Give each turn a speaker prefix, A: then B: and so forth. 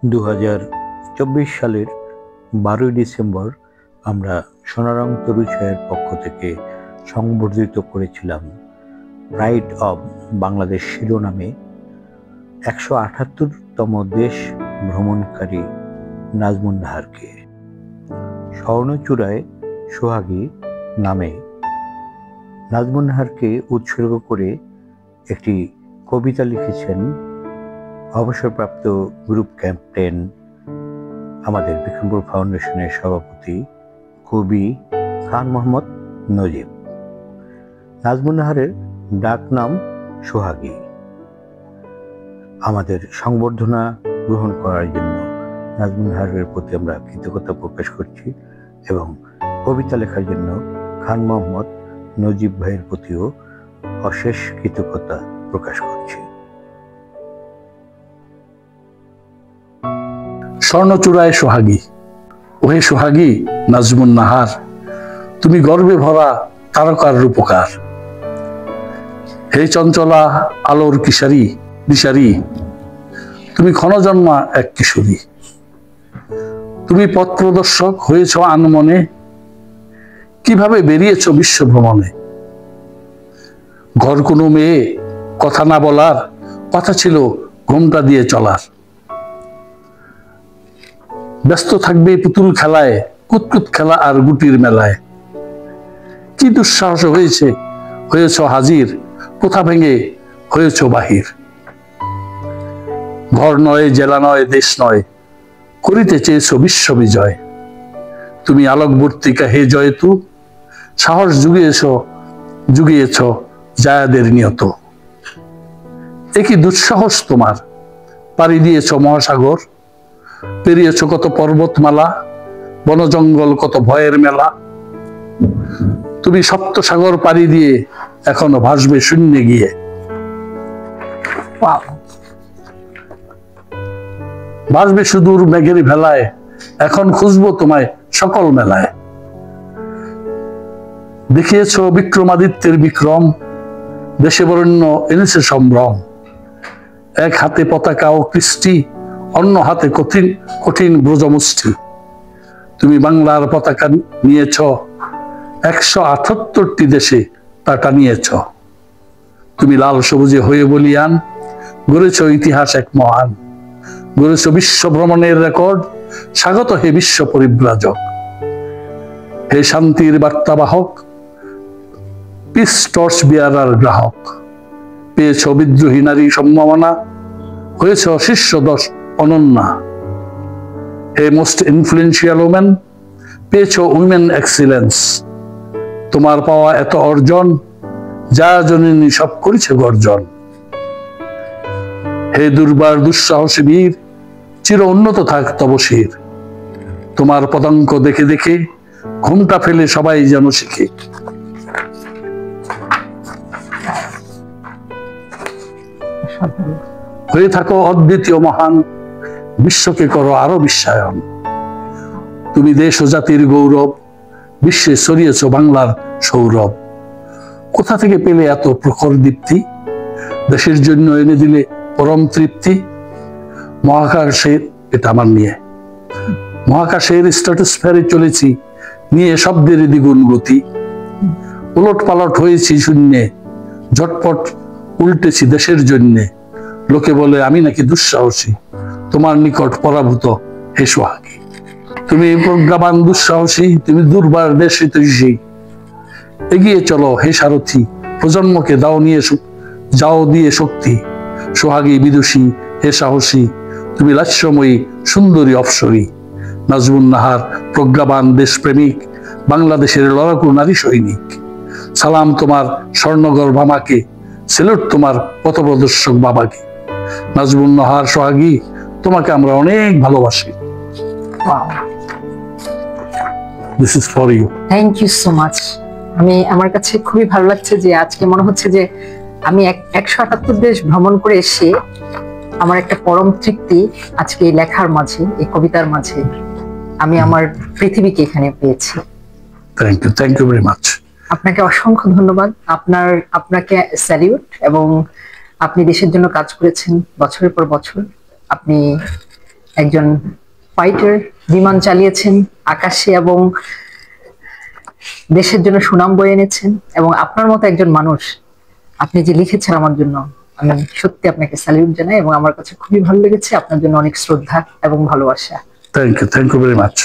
A: 2024 সালের 12ই ডিসেম্বর আমরা সোনারং তরুছায়ের পক্ষ থেকে সংবর্ধিত করেছিলাম প্রাইড অব বাংলাদেশ শিরোনামে 178তম দেশ ভ্রমণকারী নাজমুন নাহারকে। স্বর্ণচূড়ায় সোহাগী নামে নাজমুন নাহারকে উৎসর্গ করে একটি কবিতা লিখেছেন অবসরপ্রাপ্ত গ্রুপ ক্যাপ্টেন, আমাদের বিক্রমপুর ফাউন্ডেশনের সভাপতি কবি খান মোহাম্মদ নজিব। নাজমুন নাহারের ডাক নাম সোহাগী। আমাদের সংবর্ধনা গ্রহণ করার জন্য নাজমুন নাহারের প্রতি আমরা কৃতজ্ঞতা প্রকাশ করছি এবং কবিতা লেখার জন্য খান মোহাম্মদ নজিব ভাইয়ের প্রতিও অশেষ কৃতজ্ঞতা প্রকাশ করছি।
B: স্বর্ণচূড়ায় সোহাগী। ওহে সোহাগী নাজমুন নাহার, তুমি গর্বে ভরা তারকার রূপকার। হে চঞ্চলা আলোর কিশোরী দিশারি, তুমি ক্ষণজন্মা এক কিশোরী। তুমি পথ প্রদর্শক হয়েছ আনমনে, কিভাবে বেরিয়েছ বিশ্ব ভ্রমণে। ঘর কোনো মেয়ে কথা না বলার, কথা ছিল ঘোমটা দিয়ে চলার। ব্যস্ত থাকবে পুতুল খেলায়, কুতকুত খেলা আর গুটির মেলায়। কি দুঃসাহস হয়েছ হাজির, কোথা ভেঙে হয়েছ বাহির। ঘর নয়, জেলা নয়, দেশ নয়, করিতে চেয়েছ বিশ্ব বিজয়। তুমি আলোকবর্তিকা হে জয়তু, সাহস জুগিয়েছ জায়াদের নিয়ত। একই দুঃসাহস তোমার, পাড়ি দিয়েছ মহাসাগর, পেরিয়েছ কত পর্বতমালা, বন জঙ্গল কত ভয়ের মেলা। তুমি সপ্ত সাগর পাড়ি দিয়ে এখনো ভাসবে শূন্যে গিয়ে। ভাসবে সুদূর মেঘের ভেলায়, এখন খুঁজবো তোমায় সকল মেলায়। দেখিয়েছ বিক্রমাদিত্যের বিক্রম, দেশে বরেণ্য এনেছে সম্ভ্রম। এক হাতে পতাকা ও কৃষ্টি, অন্য হাতে কঠিন কঠিন ব্রজমুষ্টি। তুমি বাংলার পতাকা নিয়েছ, 178টি দেশে তা টানিয়েছ। তুমি লাল সবুজে হয়ে বলিয়ান, গড়েছ ইতিহাস এক মহান। গড়েছ বিশ্ব ভ্রমণের রেকর্ড, স্বাগত হে বিশ্ব পরিব্রাজক। হে শান্তির বার্তাবাহক, পিস টর্চ বিয়ারার গ্রাহক। পেয়েছ বিদ্রোহী নারী সম্ভাবনা, হয়েছ শীর্ষ 10 অনন্যা। হে মোস্ট ইনফ্লুয়েন্সিয়াল ওমেন, পেয়েছ উইমেন এক্সিলেন্স। তোমার পাওয়া এত অর্জন, যা জননী সব করেছে গর্জন। হে দুর্বার দুঃসাহসী বীর, চির উন্নত থাক তব শির। তোমার পদাঙ্ক দেখে দেখে ঘুমটা ফেলে সবাই যেন শিখে। হয়ে থাকো অদ্বিতীয় মহান, বিশ্বকে করো আরো বিশ্বায়ন। তুমি দেশ ও জাতির গৌরব, বিশ্বে ছড়িয়েছ বাংলার সৌরভ। কোথা থেকে পেলে এত প্রখর দীপ্তি, দেশের জন্য এনে দিলে পরম তৃপ্তি। মহাকাশের, এটা আমার নিয়ে, মহাকাশের স্ট্র্যাটোস্ফিয়ারে চলেছি নিয়ে শব্দের দ্বিগুণ গতি। উলট পালট হয়েছি শূন্যে, ঝটপট উল্টেছি দেশের জন্যে। লোকে বলে আমি নাকি দুঃসাহসী, তোমার নিকট পরাভূত হে সোহাগী। তুমি প্রজ্ঞাবান দুঃসাহসী, তুমি দুর্বার দেশ হিতৈষী। এগিয়ে চলো হে সারথি, প্রজন্মকে যাও দিয়ে শক্তি। সোহাগী বিদুষী হে সাহসী, তুমি লাস্যময়ী সুন্দরী অপসরী। নাজমুন নাহার প্রজ্ঞাবান দেশপ্রেমিক, বাংলাদেশের লড়াকু নারী সৈনিক। সালাম তোমার স্বর্ণগর্ভা মাকে, সেলুট তোমার পথপ্রদর্শক বাবাকে। নাজমুন নাহার সোহাগী, তোমাকে আমরা অনেক ভালোবাসি। This is for you.
C: Thank you so much. আমার কাছে খুবই ভালো লাগছে যে আজকে মনে হচ্ছে যে আমি 178 দেশ ভ্রমণ করে এসে আমার একটা পরম তৃপ্তি আজকে এই লেখার মাঝে, এই কবিতার মাঝে আমি আমার পৃথিবীকে এখানে পেয়েছি।
B: Thank you very much.
C: আপনাকে অসংখ্য ধন্যবাদ। আপনাকে স্যালিউট। এবং আপনি দেশের জন্য কাজ করেছেন বছরের পর বছর। আপনি একজন ফাইটার, বিমান চালিয়েছেন আকাশে এবং দেশের জন্য সুনাম বয়ে এনেছেন, এবং আপনার মতো একজন মানুষ আপনি যে লিখেছেন আমার জন্য, আমি সত্যি আপনাকে স্যালিউট জানাই এবং আমার কাছে খুবই ভালো লেগেছে। আপনার জন্য অনেক শ্রদ্ধা এবং ভালোবাসা।
B: Thank you very much.